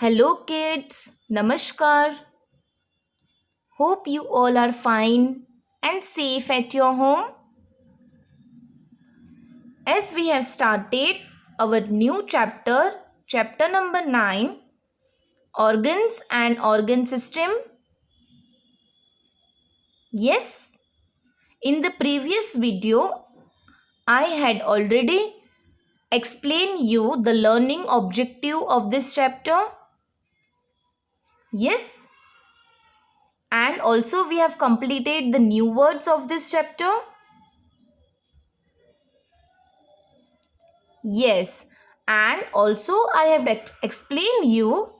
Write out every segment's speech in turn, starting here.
Hello kids, Namaskar. Hope you all are fine and safe at your home. As we have started our new chapter, chapter number 9, Organs and Organ System. Yes, in the previous video, I had already explained you the learning objective of this chapter. Yes, and also we have completed the new words of this chapter. Yes, and also I have explained you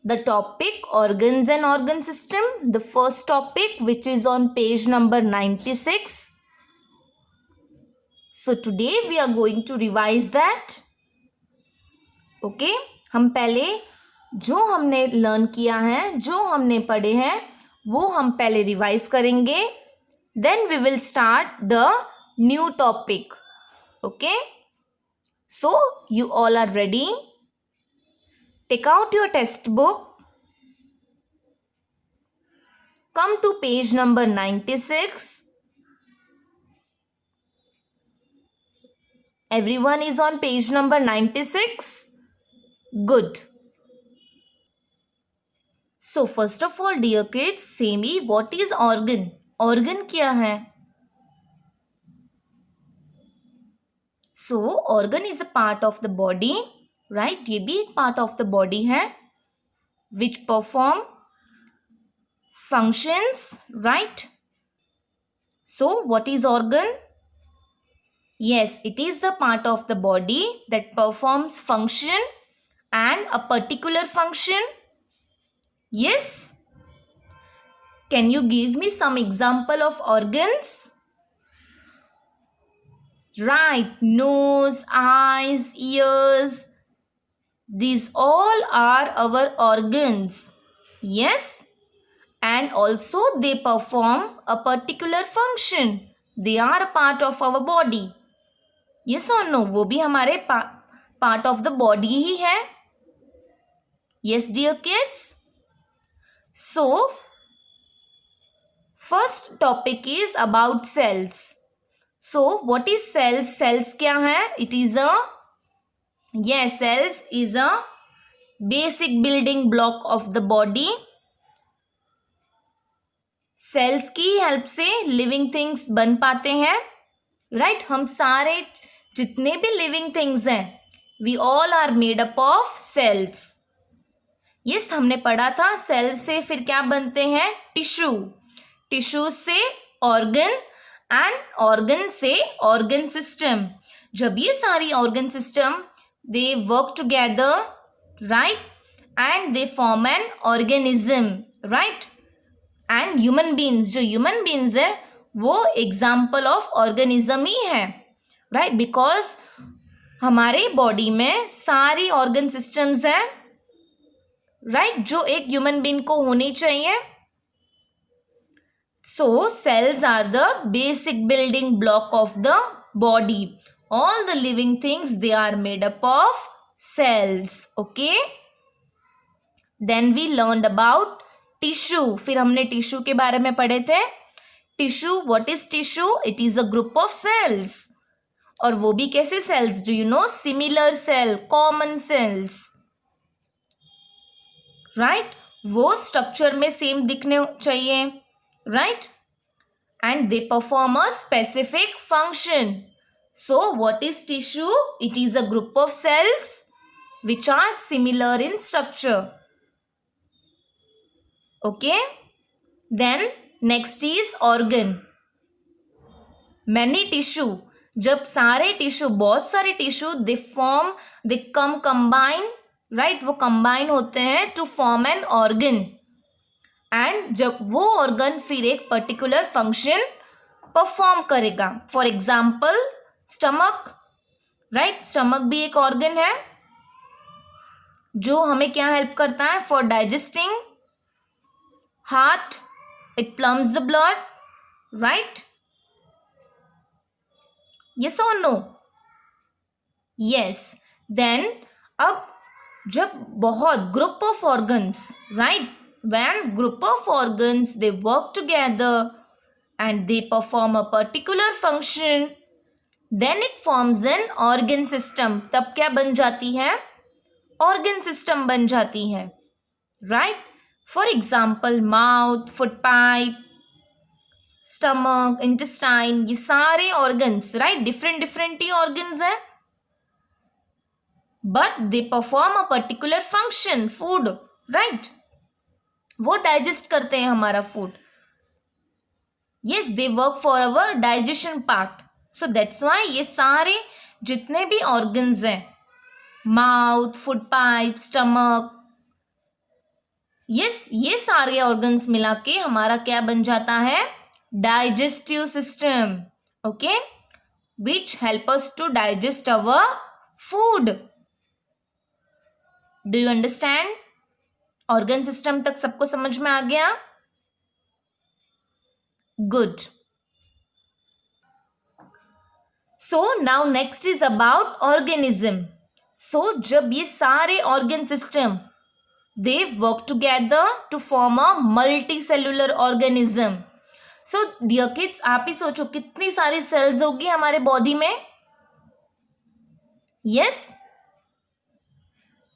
the topic organs and organ system, the first topic which is on page number 96. So today we are going to revise that. Okay, हम पहले जो हमने learn किया है, जो हमने पढ़े हैं, वो हम पहले रिवाइज करेंगे. Then we will start the new topic. Okay. So, you all are ready? Take out your textbook. Come to page number 96. Everyone is on page number 96? Good. So, first of all, dear kids, say me, what is organ? Organ क्या है? So, organ is a part of the body, right? ये भी एक part of the body है, which perform functions, right? So, what is organ? Yes, it is the part of the body that performs function and a particular function. Yes? Can you give me some example of organs? Right, nose, eyes, ears. These all are our organs. Yes? And also they perform a particular function. They are a part of our body. Yes or no? वो भी हमारे part of the body ही है. Yes, dear kids. So, first topic is about cells. So, what is cells? Cells क्या है? It is a, yes, cells is a basic building block of the body. Cells की help से living things बन पाते हैं. Right? हम सारे जितने भी living things हैं, we all are made up of cells. Yes, हमने पढ़ा था सेल से फिर क्या बनते हैं? टिश्यू. टिश्यू से ऑर्गन एंड ऑर्गन से ऑर्गन सिस्टम. जब ये सारी organ system they work together, right, and they form an organism, right. And human beings, जो ह्यूमन बीइंग्स है वो एग्जाम्पल ऑफ ऑर्गेनिज्म ही है, राइट. बिकॉज हमारे बॉडी में सारी ऑर्गन सिस्टम्स हैं, राइट, जो एक ह्यूमन बीइंग को होनी चाहिए. So cells are the basic building block of the body. All the living things they are made up of cells. Okay, then we learned about tissue. फिर हमने tissue के बारे में पढ़े थे. Tissue, what is tissue? It is a group of cells. और वो भी कैसे cells? Do you know? Similar cell, common cells, right. वो स्ट्रक्चर में सेम दिखने चाहिए, right, and they perform a specific function. So what is tissue? It is a group of cells which are similar in structure. Okay, then next is organ. Many tissue, जब सारे tissue, बहुत सारे tissue, they form, they combine, right, वो combine होते हैं to form an organ. And जब वो organ फिर एक पर्टिकुलर फंक्शन परफॉर्म करेगा. For example stomach, right. Stomach भी एक ऑर्गन है जो हमें क्या हेल्प करता है? For digesting. Heart, it plums the blood, right. Yes or no? Yes. Then अब जब बहुत group of organs, right, when group of organs they work together and they perform a particular function, then it forms an organ system. तब क्या बन जाती है? Organ system बन जाती है, right? For example, mouth, foot pipe, stomach, intestine, ये सारे organs, right? different ही organs हैं, but they perform a particular function. Food, right? वो digest करते हैं हमारा food. Yes, they work for our digestion part. So that's why ये सारे जितने भी organs हैं, mouth, food pipe, stomach, yes, ये सारे organs मिला के हमारा क्या बन जाता है? Digestive system, okay, which help us to digest our food. Do you understand? Organ system तक सबको समझ में आ गया? Good. So now next is about organism. So जब ये सारे organ system they work together to form a multicellular organism. So dear kids, आप ही सोचो कितनी सारी cells होगी हमारे body में? Yes.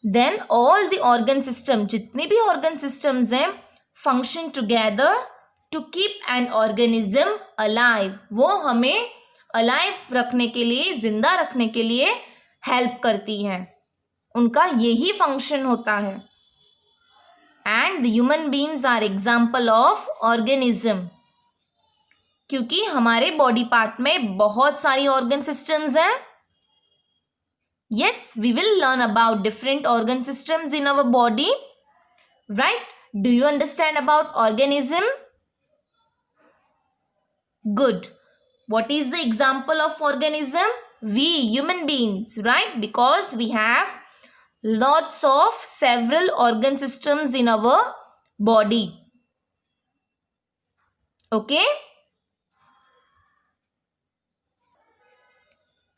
Then all the organ system, जितने भी organ systems हैं, function together to keep an organism alive. वो हमें alive रखने के लिए, जिंदा रखने के लिए help करती हैं. उनका यही function होता है. And the human beings are example of organism. क्योंकि हमारे body part में बहुत सारी organ systems हैं. Yes, we will learn about different organ systems in our body. Right? Do you understand about organism? Good. What is the example of organism? We human beings, right? Because we have lots of several organ systems in our body. Okay?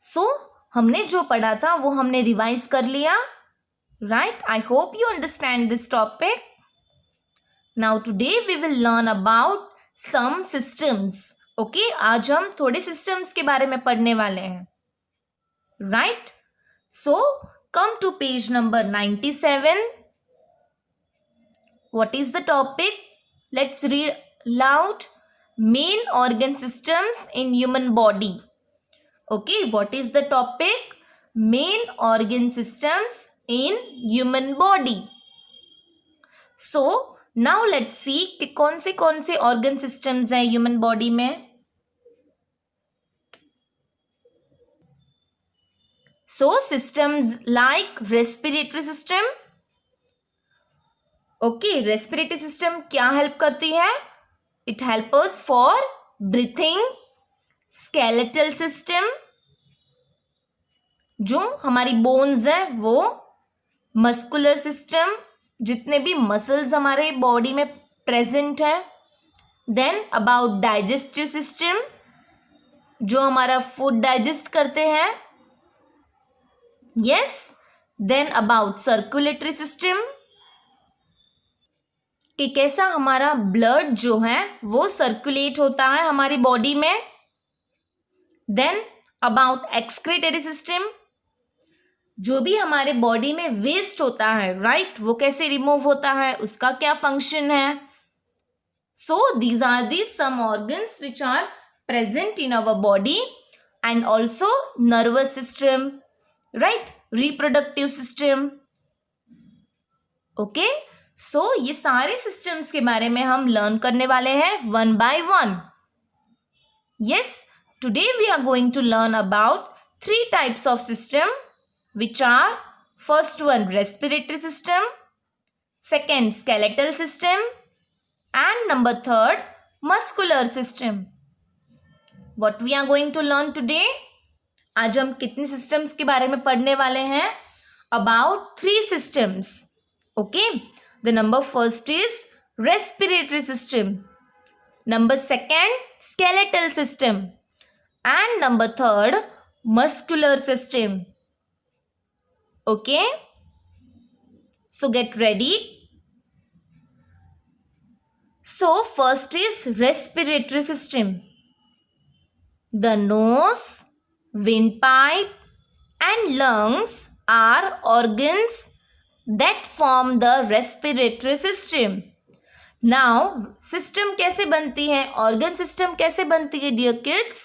So, हमने जो पढ़ा था वो हमने revise कर लिया, right? I hope you understand this topic. Now today we will learn about some systems. Okay? आज हम थोड़े systems के बारे में पढ़ने वाले हैं, right? So come to page number 97. What is the topic? Let's read loud. Main organ systems in human body. Okay, what is the topic? Main organ systems in human body. So now let's see कि कौन से organ systems हैं human body में. So systems like respiratory system. Okay, respiratory system क्या help करती है? It help us for breathing. Skeletal system, जो हमारी bones है वो. Muscular system, जितने भी muscles हमारे body में present है. Then about digestive system, जो हमारा food digest करते हैं. Yes. Then about circulatory system, कि कैसा हमारा blood जो है वो circulate होता है हमारी body में. Then about excretory system, जो भी हमारे बॉडी में वेस्ट होता है, राइट, वो कैसे रिमूव होता है, उसका क्या फंक्शन है. So these are the some organs which are present in our body. And also nervous system, right, reproductive system. Okay, so ये सारे सिस्टम्स के बारे में हम लर्न करने वाले हैं one by one. Yes, today we are going to learn about 3 types of system, which are first one respiratory system, second skeletal system, and number 3 muscular system. What we are going to learn today? आज हम कितने systems के बारे में पढ़ने वाले हैं? About 3 systems. Okay, the number first is respiratory system, number second skeletal system, and number 3 muscular system. Okay, So get ready. So first is respiratory system. The nose, windpipe and lungs are organs that form the respiratory system. Now system कैसे बनती है, organ system कैसे बनती है dear kids?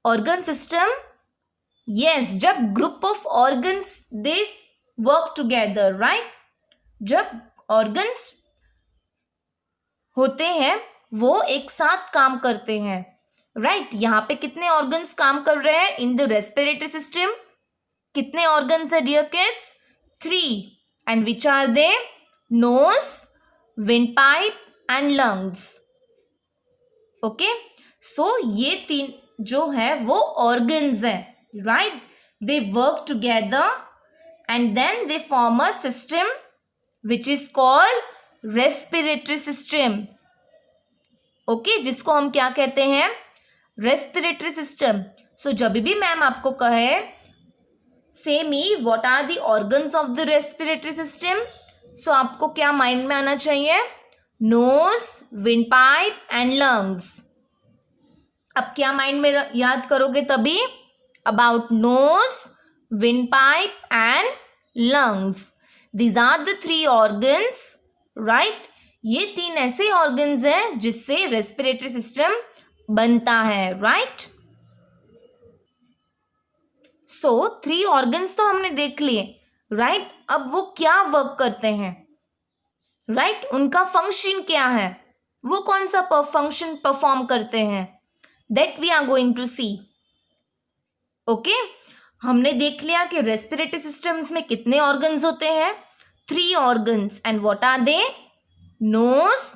Organ system, yes, जब group of organs they work together, right? जब organs होते हैं वो एक साथ काम करते हैं, राइट? यहाँ पे कितने ऑर्गन्स काम कर रहे हैं इन द रेस्पिरेटरी सिस्टम? कितने ऑर्गन्स है dear kids? 3. And which are they? Nose, windpipe and lungs. Okay, so ये 3 जो है वो ऑर्गन्स हैं, right? They work together and then they form a system which is called respiratory system. Okay, जिसको हम क्या कहते हैं? Respiratory system. सो जब भी मैम आपको कहे say me what are the organs of the respiratory system, so आपको क्या माइंड में आना चाहिए? Nose, windpipe and lungs. अब क्या माइंड में याद करोगे तभी? About nose, windpipe and lungs. These are the 3 organs, right? ये 3 ऐसे ऑर्गन्स हैं जिससे रेस्पिरेटरी सिस्टम बनता है, राइट? सो 3 ऑर्गन्स तो हमने देख लिए, राइट? अब वो क्या वर्क करते हैं, राइट? उनका फंक्शन क्या है, वो कौन सा फंक्शन परफॉर्म करते हैं, that we are going to see. Okay, हमने देख लिया कि रेस्पिरेटरी सिस्टम्स में कितने ऑर्गन्स होते हैं? 3 organs. And what are they? Nose,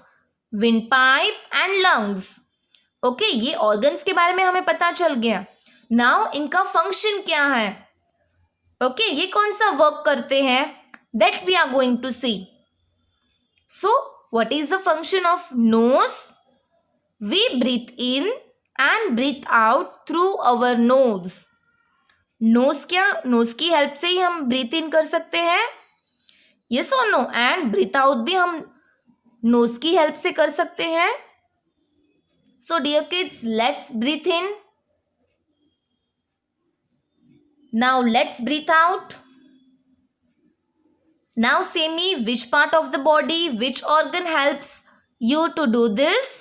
windpipe and lungs. Okay, ये ऑर्गन्स के बारे में हमें पता चल गया. नाउ इनका फंक्शन क्या है? ओके, ये कौन सा वर्क करते हैं, that we are going to see. So what is the function of nose? We breathe in and breathe out through our nose. Nose क्या? नोज की हेल्प से ही हम ब्रीथ इन कर सकते हैं, यस और नो? एंड ब्रीथ आउट भी हम नोज की हेल्प से कर सकते हैं. So dear kids, let's breathe in. Now let's breathe out. Now say me which part of the body, which organ helps you to do this?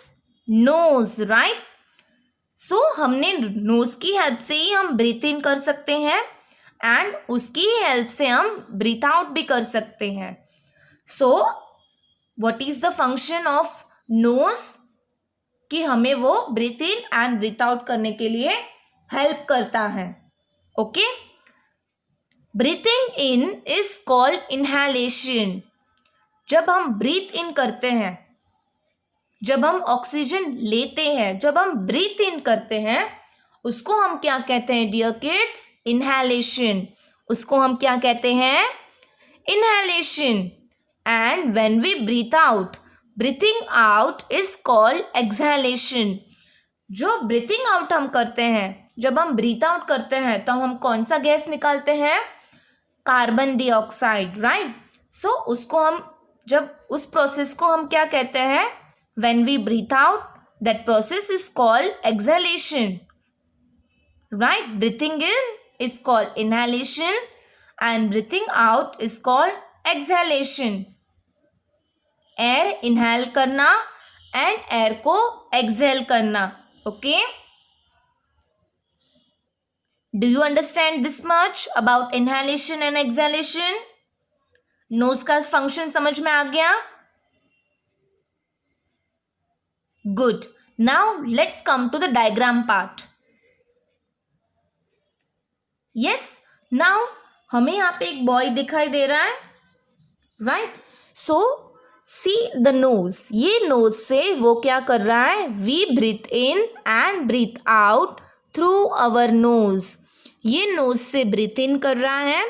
Nose, right? So हमने nose की help से ही हम breathe in कर सकते हैं and उसकी help से हम ब्रीथ आउट भी कर सकते हैं. So what is the function of nose? कि हमें वो breathe in and breathe out करने के लिए हेल्प करता है. Okay, breathing in is called inhalation. जब हम ब्रीथ इन करते हैं, जब हम ऑक्सीजन लेते हैं, जब हम ब्रीथ इन करते हैं, उसको हम क्या कहते हैं डियर किड्स? इनहेलेशन. उसको हम क्या कहते हैं? Inhalation. And when we breathe out, breathing out is called exhalation. जो ब्रीथिंग आउट हम करते हैं, जब हम ब्रीथ आउट करते हैं तो हम कौन सा गैस निकालते हैं? Carbon dioxide, right? सो उसको हम, जब उस प्रोसेस को हम क्या कहते हैं? When we breathe out, that process is called exhalation, right? Breathing in is called inhalation and breathing out is called exhalation. Air inhale करना एंड एयर को एक्सहेल करना. Okay, do you understand this much about inhalation and exhalation? Nose का function समझ में आ गया? Good. Now let's come to the diagram part. Yes, now हमें यहाँ पे एक बॉय दिखाई दे रहा है, right? So see the nose. ये नोज से वो क्या कर रहा है? We breathe in and breathe out through our nose. ये नोज से ब्रीथ इन कर रहा है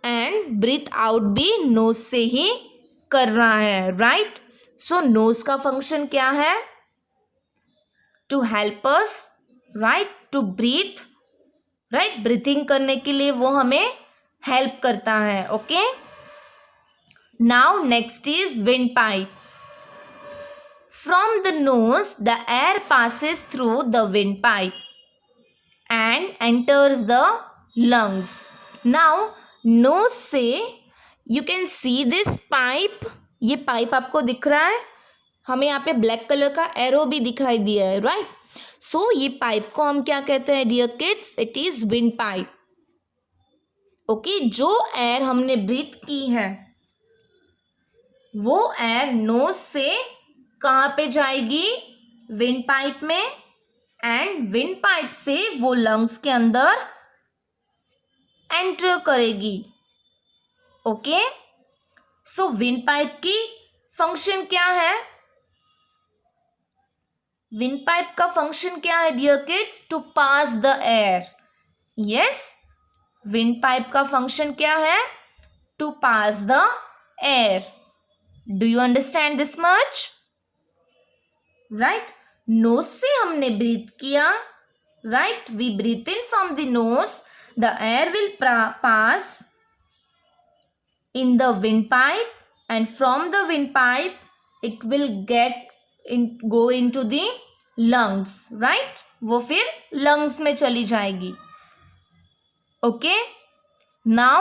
एंड ब्रीथ आउट भी नोज से ही कर रहा है, राइट? सो नोज का फंक्शन क्या है? To help us, right? To breathe, right? Breathing करने के लिए वो हमें हेल्प करता है. Okay, Now next is windpipe. From the nose, the air passes through the windpipe and enters the lungs. Now nose से you can see this pipe. ये pipe आपको दिख रहा है, हमें यहाँ पे ब्लैक कलर का एरो भी दिखाई दिया है, राइट? सो ये पाइप को हम क्या कहते हैं dear kids? It is windpipe. Okay, जो एयर हमने ब्रीथ की है वो एयर नोज से कहाँ पे जाएगी? विंड पाइप में, एंड विंड पाइप से वो लंग्स के अंदर एंटर करेगी. ओके, सो विंड पाइप की फंक्शन क्या है? विंड पाइप का फंक्शन क्या है dear kids? To pass the air. Yes, windpipe का फंक्शन क्या है? To pass the air. Do you understand this much? Right, nose से हमने ब्रीथ किया, right? We breathe in from the nose, the air will pass in the windpipe, and from the windpipe it will go into the lungs, right? वो फिर lungs में चली जाएगी. Okay, now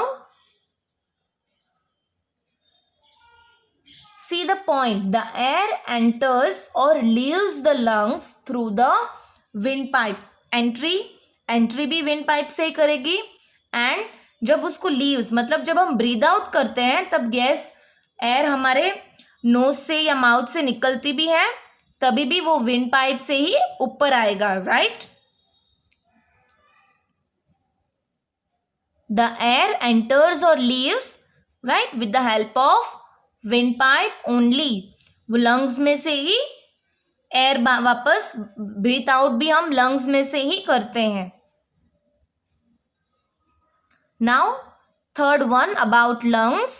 see the point. The air enters or leaves the lungs through the windpipe. Entry भी windpipe से ही करेगी, and जब उसको लीव्स मतलब जब हम ब्रीद आउट करते हैं तब गैस एयर हमारे नोज से या माउथ से निकलती भी है, तभी भी वो विंड पाइप से ही ऊपर आएगा, राइट? द एयर एंटर्स और leaves, right, with the help of wind pipe only. वो लंग्स में से ही एयर वापस ब्रीथ आउट भी हम लंग्स में से ही करते हैं. Now, third one about lungs.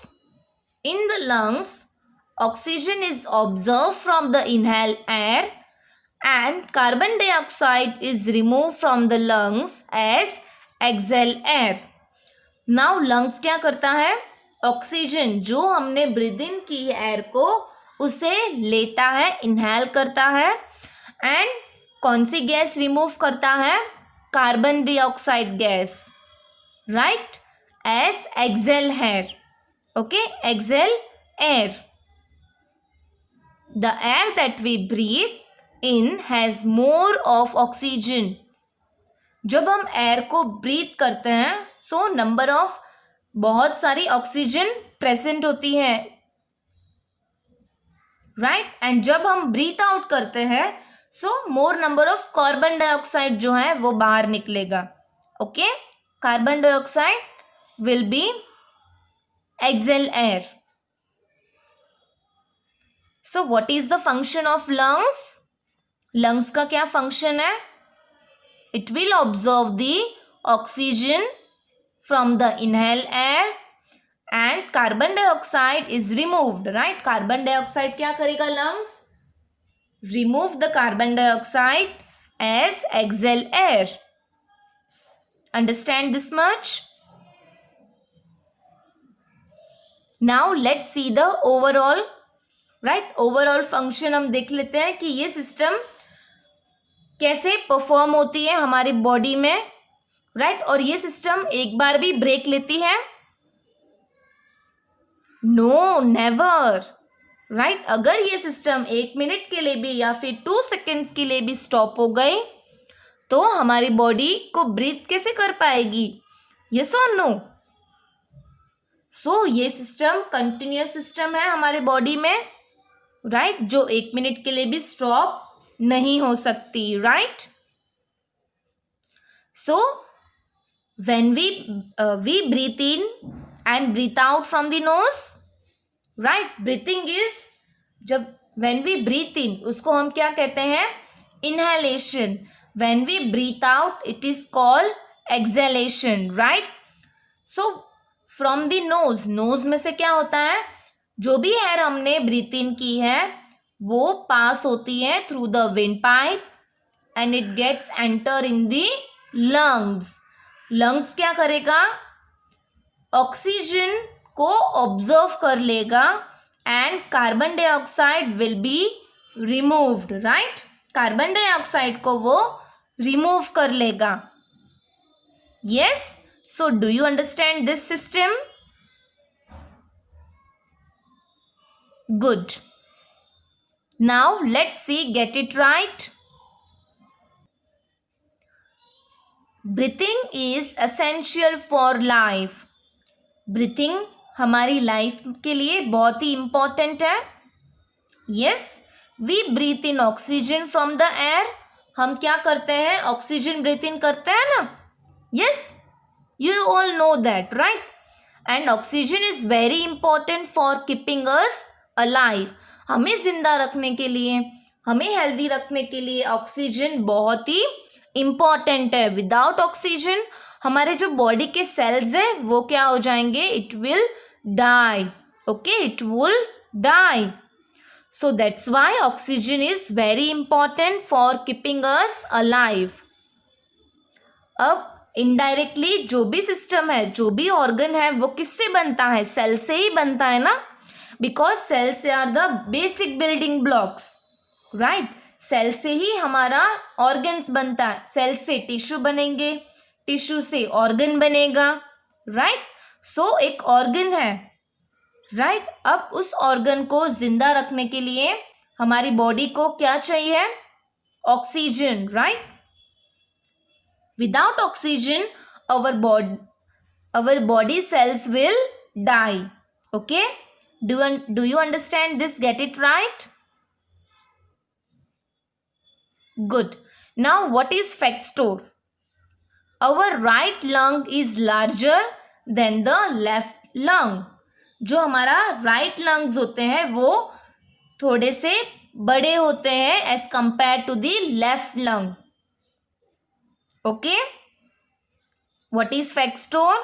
In the lungs, oxygen is absorbed from the inhaled air and carbon dioxide is removed from the lungs as exhaled air. Now, lungs क्या करता है? Oxygen जो हमने ब्रीद इन की air को उसे लेता है, इनहेल करता है, एंड कौन सी गैस रिमूव करता है? Carbon dioxide gas, right? As exhale air. Okay, exhale air. The air that we breathe in has more of oxygen. जब हम एयर को ब्रीथ करते हैं सो नंबर ऑफ बहुत सारी ऑक्सीजन प्रेजेंट होती है, राइट? एंड जब हम ब्रीथ आउट करते हैं so more number of carbon dioxide जो है वो बाहर निकलेगा. Okay, carbon dioxide will be exhale air. So what is the function of lungs? Lungs का क्या function है? It will absorb the oxygen from the inhaled air and carbon dioxide is removed, right? Carbon dioxide क्या करेगा lungs? Remove the carbon dioxide as exhale air. Understand this much? Now let's see the overall, right? Overall function हम देख लेते हैं कि ये system कैसे perform होती है हमारी बॉडी में, राइट? और ये सिस्टम एक बार भी ब्रेक लेती है? No, never, right? अगर ये सिस्टम 1 मिनट के लिए भी या फिर 2 सेकेंड्स के लिए भी स्टॉप हो गई तो हमारी बॉडी को ब्रीथ कैसे कर पाएगी? यस और नो? सो ये सिस्टम कंटिन्यूअस सिस्टम है हमारे बॉडी में, राइट? जो 1 मिनट के लिए भी स्टॉप नहीं हो सकती, right? So when we breathe in and breathe out from the nose, right? Breathing is जब व्हेन वी ब्रीथ इन उसको हम क्या कहते हैं? Inhalation. When we breathe out, it is called exhalation, right? So, from the nose में से क्या होता है? जो भी एयर हमने ब्रीथ इन की है वो पास होती है through the windpipe and it gets enter in the lungs. Lungs क्या करेगा? ऑक्सीजन को ऑब्जर्व कर लेगा and carbon dioxide will be removed, right. Carbon dioxide को वो रिमूव कर लेगा। Yes, so do you understand this system? Good. Now let's see, get it right. Breathing is essential for life. Breathing हमारी life के लिए बहुत ही important है। Yes, we breathe in oxygen from the air. हम क्या करते हैं? ऑक्सीजन ब्रीथ इन करते हैं ना। Yes, you all know that, right. And oxygen is very important for keeping us alive. हमें जिंदा रखने के लिए, हमें हेल्दी रखने के लिए ऑक्सीजन बहुत ही इंपॉर्टेंट है। विदाउट ऑक्सीजन हमारे जो बॉडी के सेल्स है वो क्या हो जाएंगे? It will die. Okay, it will die. So that's why oxygen is very important for keeping us alive. अब इनडायरेक्टली जो भी सिस्टम है, जो भी ऑर्गन है, वो किससे बनता है? सेल से ही बनता है ना, because cells are the basic building blocks, right. Cell से ही हमारा ऑर्गन्स बनता है। सेल से टिश्यू बनेंगे, टिश्यू से ऑर्गन बनेगा, राइट। सो एक ऑर्गन है, राइट। अब उस ऑर्गन को जिंदा रखने के लिए हमारी बॉडी को क्या चाहिए? Oxygen, right. Without oxygen our body cells will die. Okay, do you understand this? Get it right? Good. Now what is fat store? Our right lung is larger than the left lung. जो हमारा right lungs होते हैं वो थोड़े से बड़े होते हैं as compare to the left lung. Okay, what is fat store?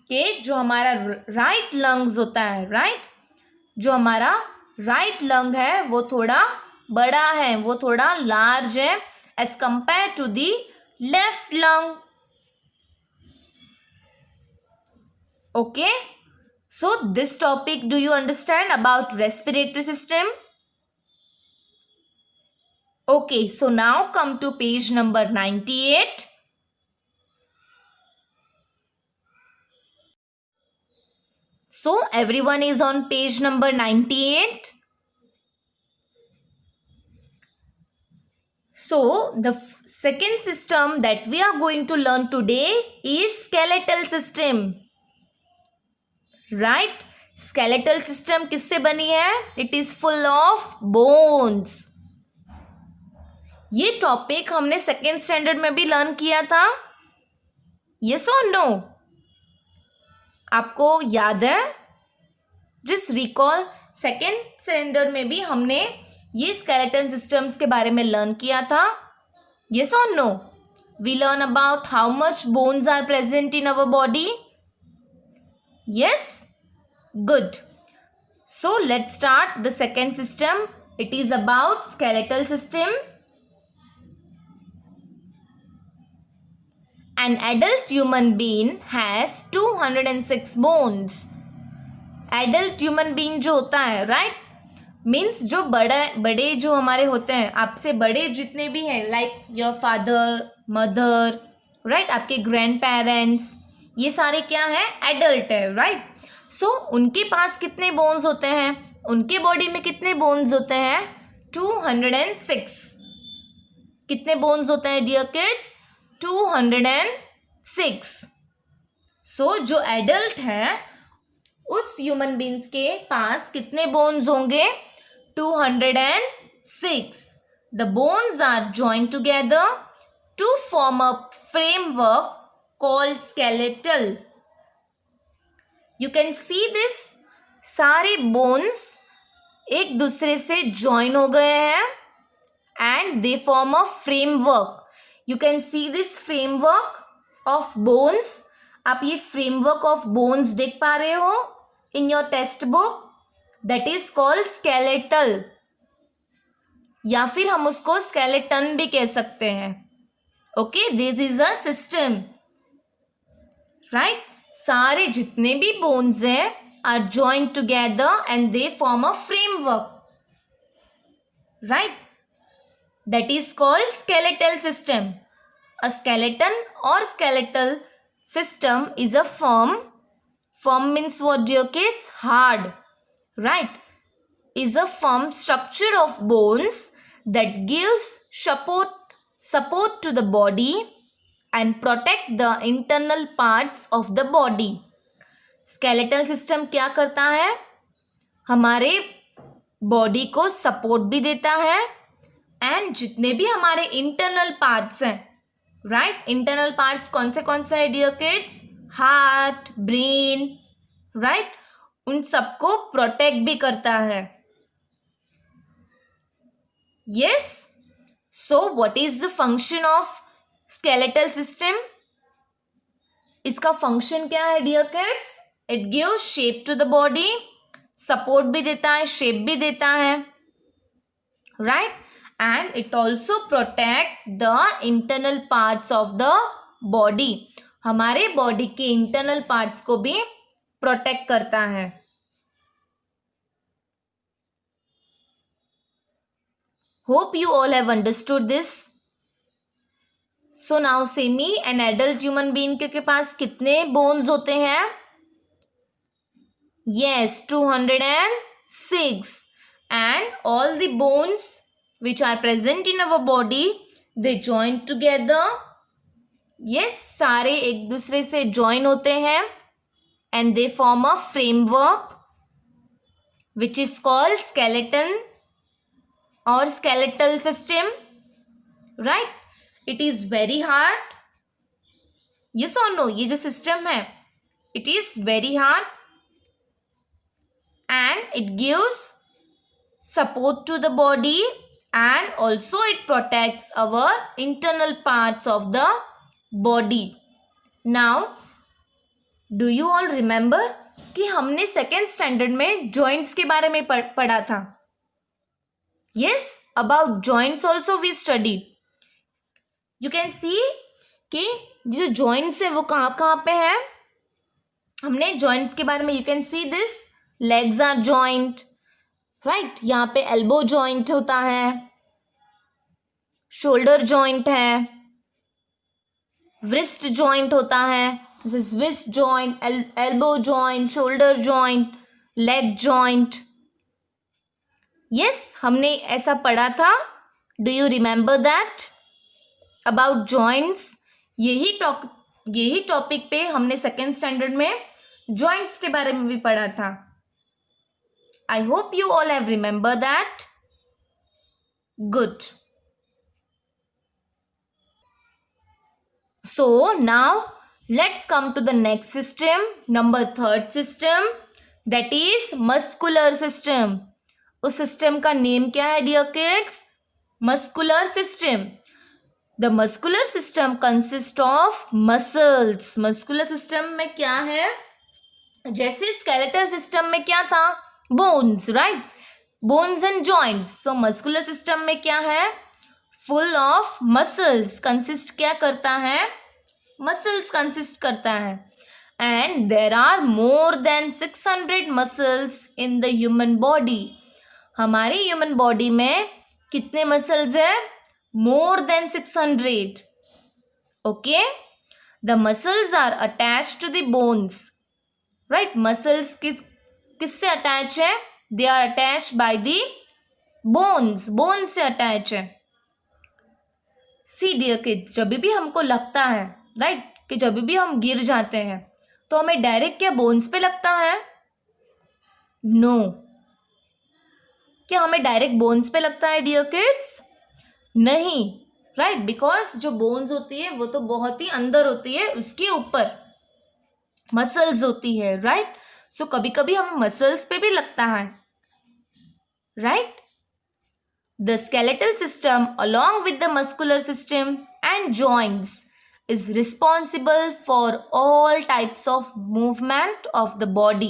के जो हमारा राइट लंग्स होता है, राइट, जो हमारा राइट लंग है वो थोड़ा बड़ा है, वो थोड़ा लार्ज है as compare to the left lung. Okay, so this topic, do you understand about respiratory system? Okay, so now come to page number 98. So everyone is on page number 98. So the second system that we are going to learn today is skeletal system. Right, skeletal system किससे बनी है? It is full of bones. ये topic हमने second standard में भी learn किया था। Yes और नो? आपको याद है? जस्ट रिकॉल, सेकेंड स्टैंडर्ड में भी हमने ये स्केलेटल सिस्टम्स के बारे में लर्न किया था। यस और no? We learn about how much bones are present in our body. Yes? Good. So let's start the second system. It is about skeletal system. An adult human being has 206 bones. Adult human being जो होता है, right? Means जो बड़े जो हमारे होते हैं, आपसे बड़े जितने भी हैं, like your father, mother, right? आपके grandparents, ये सारे क्या है? एडल्ट है, राइट। सो उनके पास कितने बोन्स होते हैं? उनके बॉडी में कितने बोन्स होते हैं? 206। कितने बोन्स होते हैं डियर किड्स? 206। सो जो एडल्ट है उस ह्यूमन बींग्स के पास कितने बोन्स होंगे? 206। The bones are joined together to form a framework called skeletal. You can see this. सारे bones एक दूसरे से join हो गए हैं and they form a framework. You can see this framework of bones. आप ये framework of bones देख पा रहे हो in your textbook. That is called skeletal. या फिर हम उसको skeleton भी कह सकते हैं. Okay, this is a system. Right, सारे जितने भी बोन्स हैं are joined together and they form a framework, right, that is called skeletal system. A skeleton or skeletal system is a firm means what, dear kids? Hard, right, is a firm structure of bones that gives support to the body and protect the internal parts of the body. Skeletal system क्या करता है? हमारे body को support भी देता है and जितने भी हमारे इंटरनल पार्ट्स हैं, राइट, इंटरनल पार्ट्स कौन से हैं dear kids? Heart, brain, right, उन सबको प्रोटेक्ट भी करता है. Yes, so what is the function of skeletal system? इसका फंक्शन क्या है dear kids? It gives shape to the body, support भी देता है, शेप भी देता है, right, and it also protect the internal parts of the body. हमारे बॉडी के इंटरनल पार्ट्स को भी प्रोटेक्ट करता है. Hope you all have understood this. So now say me, an adult human being के पास कितने बोन्स होते हैं? Yes, 206. And all the bones which are present in our body, they join together. Yes, सारे एक दूसरे से join होते हैं and they form a framework which is called skeleton or skeletal system, right? It is very hard. Yes or no? ये जो system है, it is very hard and it gives support to the body and also it protects our internal parts of the body. Now, do you all remember कि हमने second standard में joints के बारे में पढ़ा था? Yes, about joints also we studied. You can see कि जो जॉइंट्स है वो कहाँ पे हैं. हमने जॉइंट्स के बारे में, you can see this, legs are joint, right, यहाँ पे एल्बो जॉइंट होता है, शोल्डर जॉइंट है, व्रिस्ट जॉइंट होता है, this is wrist joint, elbow joint, shoulder joint, leg joint. Yes, हमने ऐसा पढ़ा था. Do you remember that about joints? यही टॉपिक पे हमने सेकेंड स्टैंडर्ड में जॉइंट्स के बारे में भी पढ़ा था. I hope you all have remembered that. Good. So now let's come to the next system, number third system, that is muscular system. उस system का name क्या है dear kids? Muscular system. The muscular system consists of muscles. Muscular system में क्या है? जैसे skeletal system में क्या था? Bones, right, bones and joints. So muscular system में क्या है? Full of muscles. कंसिस्ट क्या करता है? मसल्स कंसिस्ट करता है. And there are more than 600 muscles in the human body. हमारी ह्यूमन बॉडी में कितने मसल्स हैं? More than 600. Okay, the muscles are attached to the bones, right. Muscles किससे अटैच है? They are attach by the bones. Bones से attach है. See dear kids, जब भी हमको लगता है, राइट, कि जब भी हम गिर जाते हैं तो हमें डायरेक्ट क्या बोन्स पे लगता है? नो. क्या हमें डायरेक्ट बोन्स पे लगता है डियर किड्स? नहीं, राइट, बिकॉज जो बोन्स होती है वो तो बहुत ही अंदर होती है, उसके ऊपर मसल्स होती है, राइट. सो कभी कभी हमें मसल्स पे भी लगता है, right. The skeletal system along with the muscular system and joints is responsible for all types of movement of the body.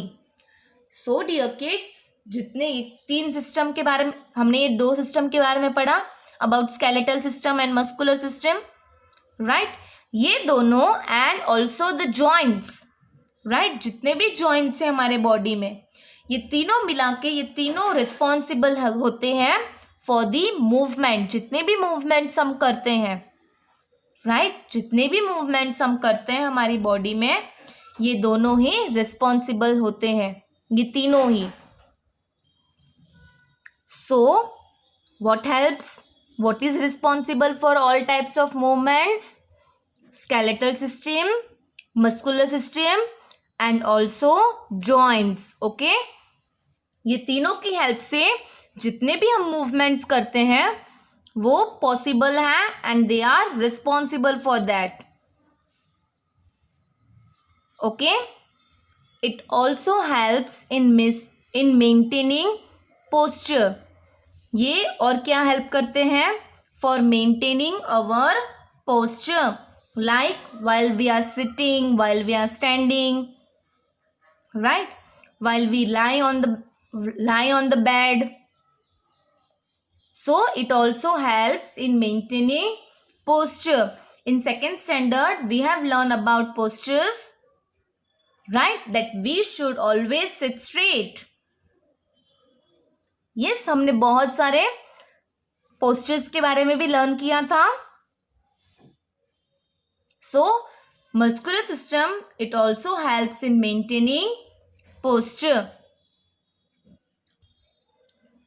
So dear kids, जितने तीन सिस्टम के बारे में हमने, ये दो सिस्टम के बारे में पढ़ा, about skeletal system and muscular system, right. ये दोनों and also the joints, right, जितने भी जॉइंट्स हैं हमारे बॉडी में, ये तीनों मिला के ये तीनों रिस्पॉन्सिबल होते हैं फॉर दी मूवमेंट। जितने भी मूवमेंट्स हम करते हैं, राइट, जितने भी मूवमेंट्स हम करते हैं हमारी बॉडी में, ये दोनों ही रिस्पॉन्सिबल होते हैं, ये तीनों ही। सो what is responsible for all types of movements? Skeletal system, muscular system and also joints. Okay, ये तीनों की हेल्प से जितने भी हम मूवमेंट्स करते हैं वो पॉसिबल हैं and they are responsible for that. Okay, it also helps in maintaining posture. ये और क्या हेल्प करते हैं? For maintaining our posture, like while we are sitting, while we are standing, right, while we lie on the bed. So it also helps in maintaining posture. In second standard we have learned about postures, right, that we should always sit straight. Yes, हमने बहुत सारे postures के बारे में भी learn किया था. So muscular system, it also helps in maintaining posture.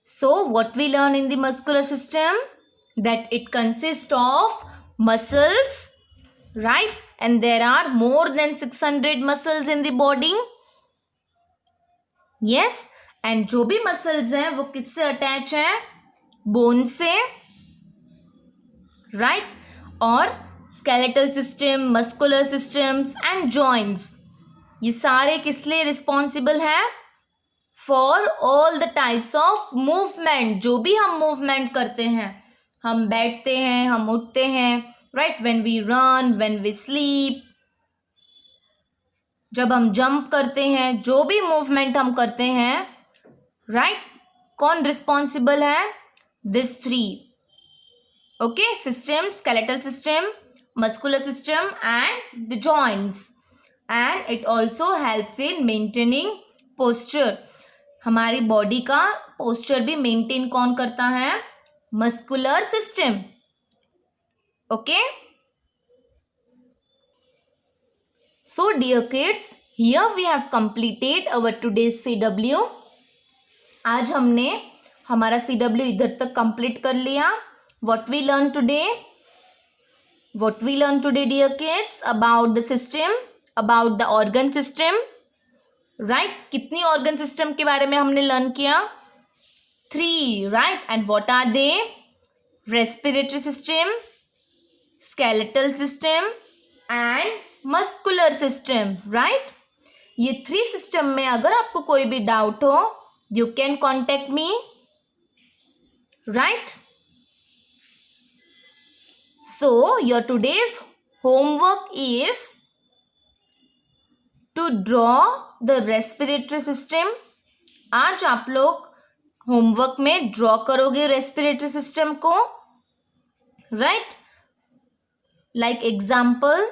So what we learn in the muscular system? That it consists of muscles, right, and there are more than 600 muscles in the body. Yes, and जो भी muscles हैं वो किससे attach हैं? Bone से, right, और skeletal system, muscular systems and joints, ये सारे किस लिए रिस्पॉन्सिबल हैं? For all the types of movement. जो भी हम मूवमेंट करते हैं, हम बैठते हैं, हम उठते हैं, right, when we run, when we sleep, जब हम जंप करते हैं, जो भी मूवमेंट हम करते हैं, राइट, कौन रिस्पॉन्सिबल है? This three. Okay, system, skeletal system, muscular system and the joints. And it also helps in maintaining posture. हमारी बॉडी का पोस्चर भी मेंटेन कौन करता है? Muscular system. Okay, so dear kids, here we have completed our today's CW. आज हमने हमारा CW इधर तक कंप्लीट कर लिया. What we learn today dear kids? About the system, about the organ system, right. कितनी ऑर्गन सिस्टम के बारे में हमने लर्न किया? 3, right. And what are they? Respiratory system, skeletal system and muscular system, right. ये 3 system में अगर आपको कोई भी डाउट हो, you can contact me, right. So your today's homework is to draw the respiratory system. आज आप लोग होमवर्क में ड्रॉ करोगे रेस्पिरेटरी सिस्टम को, right. Like example,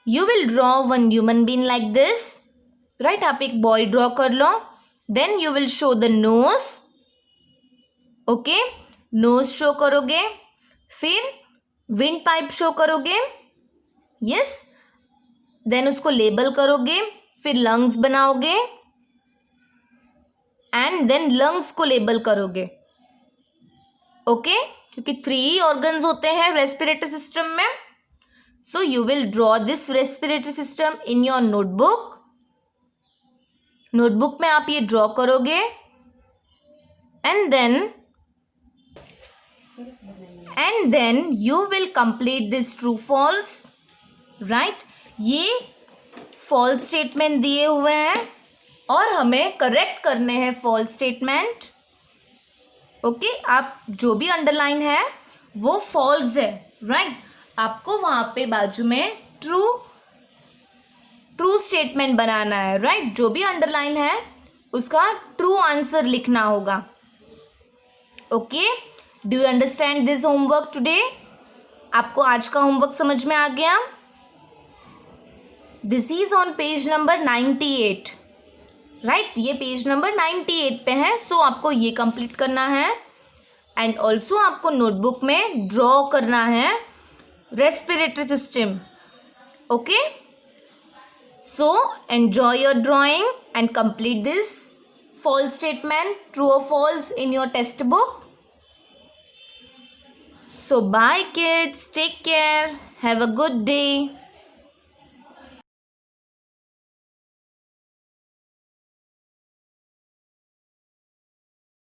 you will draw one human being like this, right. आप एक boy draw कर लो. Then you will show the nose. Okay, nose show करोगे, फिर विंड पाइप शो करोगे. यस, देन उसको लेबल करोगे, फिर लंग्स बनाओगे एंड देन लंग्स को लेबल करोगे. ओके, क्योंकि 3 ऑर्गन्स होते हैं रेस्पिरेटरी सिस्टम में. So you will draw this respiratory system in your notebook. Notebook में आप ये ड्रॉ करोगे and then you will complete this true false, right. ये फॉल्स स्टेटमेंट दिए हुए हैं और हमें करेक्ट करने हैं फॉल्स स्टेटमेंट. ओके, आप जो भी अंडरलाइन है वो फॉल्स है, राइट. आपको वहाँ पे बाजू में ट्रू स्टेटमेंट बनाना है, राइट. जो भी अंडरलाइन है उसका ट्रू आंसर लिखना होगा. Okay, do you understand this homework today? आपको आज का होमवर्क समझ में आ गया? This is on page number 98, right ये पेज नंबर 98 पे है. सो आपको ये कंप्लीट करना है. एंड ऑल्सो आपको नोटबुक में ड्रॉ करना है respiratory system. Okay, so enjoy your drawing and complete this false statement, true or false, in your test book. So bye kids, take care, have a good day.